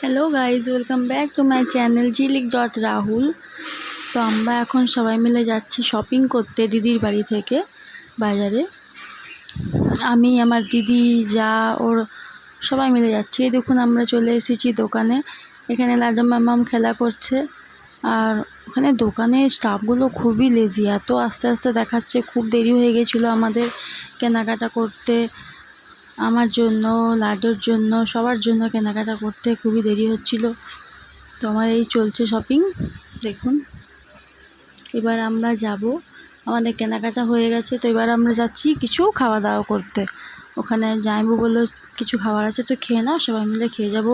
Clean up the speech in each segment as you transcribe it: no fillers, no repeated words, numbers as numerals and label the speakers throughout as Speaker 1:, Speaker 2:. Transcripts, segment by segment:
Speaker 1: Hello guys, welcome back to my channel ঝিলিক.রাহুল। তো আমরা এখন সবাই মিলে যাচ্ছি শপিং করতে দিদির বাড়ি থেকে বাজারে। আমি, আমার দিদি, যা ওর সবাই মিলে যাচ্ছি। এই দেখুন আমরা চলে এসেছি দোকানে। এখানে লাড্ডু মামাম খেলা করছে। আর ওখানে দোকানের স্টাফগুলো খুবই লেজি, এত আস্তে আস্তে দেখাচ্ছে। খুব দেরি হয়ে গেছিলো আমাদের কেনাকাটা করতে। আমার জন্য, লাড্ডুর জন্য, সবার জন্য কেনাকাটা করতে খুবই দেরি হচ্ছিল। তো আমার এই চলছে শপিং। দেখুন, এবার আমরা যাব, আমাদের কেনাকাটা হয়ে গেছে। তো এবার আমরা যাচ্ছি কিছু খাওয়া দাওয়া করতে। ওখানে জামাইবাবু বললো কিছু খাবার আছে, তো খেয়ে নাও, সবাই মিলে খেয়ে যাব,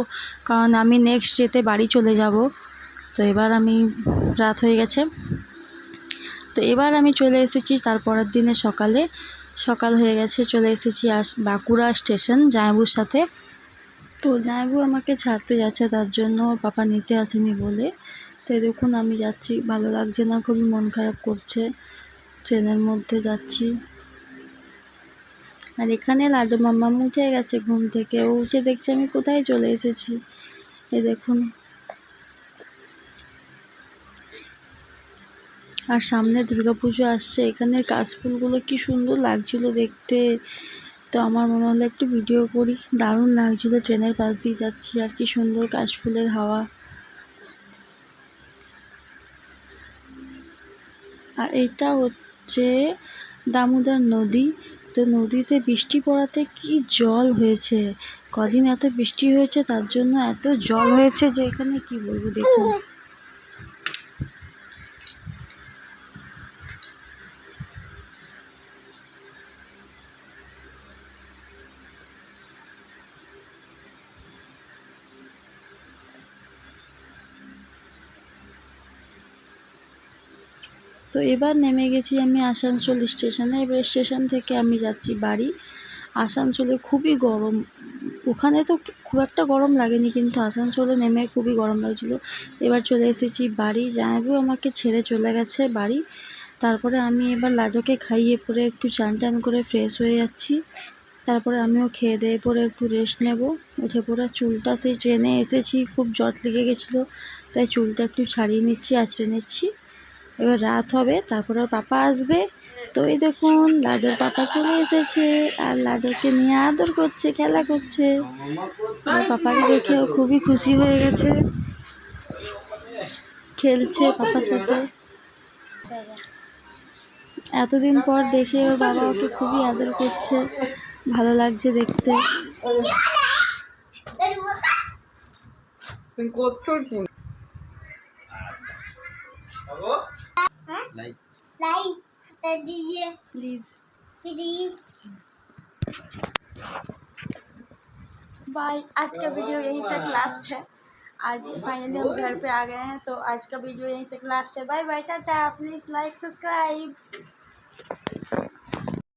Speaker 1: কারণ আমি নেক্সট ডেতে বাড়ি চলে যাব। তো এবার আমি, রাত হয়ে গেছে, তো এবার আমি চলে এসেছি তারপরের দিনে সকাল হয়ে গেছে। চলে এসেছি বাঁকুড়া স্টেশন জামাইবাবুর সাথে। তো জামাইবাবু আমাকে ছাড়তে যাচ্ছে, তার জন্য পাপা নিতে আসেনি বলে। তো দেখুন আমি যাচ্ছি, ভালো লাগছে না, খুবই মন খারাপ করছে। ট্রেনের মধ্যে যাচ্ছি। আর এখানে লাড্ডু মাম্মাম উঠে গেছে ঘুম থেকে। ও উঠে দেখছে আমি কোথায় চলে এসেছি। এই দেখুন, আর সামনে দুর্গাপুজো আসছে। এখানের কাশফুলগুলো কি সুন্দর লাগছিল দেখতে। তো আমার মনে হলো একটু ভিডিও করি, দারুণ লাগছিল। ট্রেনের পাশ দিয়ে যাচ্ছি আর কি সুন্দর কাশফুলের হাওয়া। আর এটা হচ্ছে দামোদর নদী। তো নদীতে বৃষ্টি পড়াতে কি জল হয়েছে, কদিন এত বৃষ্টি হয়েছে তার জন্য এত জল হয়েছে যে এখানে কি বলবো। দেখুন, তো এবার নেমে গেছি আমি আসানসোল স্টেশনে। এবার স্টেশন থেকে আমি যাচ্ছি বাড়ি। আসানসোলে খুবই গরম, ওখানে তো খুব একটা গরম লাগেনি, কিন্তু আসানসোলে নেমে খুবই গরম লাগছিলো। এবার চলে এসেছি বাড়ি। জামাইবাবু আমাকে ছেড়ে চলে গেছে বাড়ি। তারপরে আমি এবার লাডুকে খাইয়ে পরে একটু চান টান করে ফ্রেশ হয়ে যাচ্ছি। তারপরে আমিও খেয়ে দিয়ে পরে একটু রেস্ট নেব। উঠে পড়ে চুলটা, সেই ট্রেনে এসেছি খুব জট লেগে গেছিলো, তাই চুলটা একটু ছাড়িয়ে নিচ্ছি, আঁচড়ে নিচ্ছি। এবার রাত হবে, তারপরে পাপা আসবে। তো এই দেখুন লাডুর পাপা চলে এসেছে, আর লাডুকে নিয়ে আদর করছে, খেলা করছে। পাপাকে দেখে ও খুবই খুশি হয়ে গেছে, খেলছে পাপার সাথে। এতদিন পর দেখে ওর বাবা ওকে খুবই আদর করছে, ভালো লাগছে দেখতে। Please bye. आज का वीडियो यहीं तक लास्ट है। आज फाइनली हम घर पे आ गए हैं, तो आज का वीडियो यहीं तक लास्ट है। Bye bye, tata. Please like, subscribe.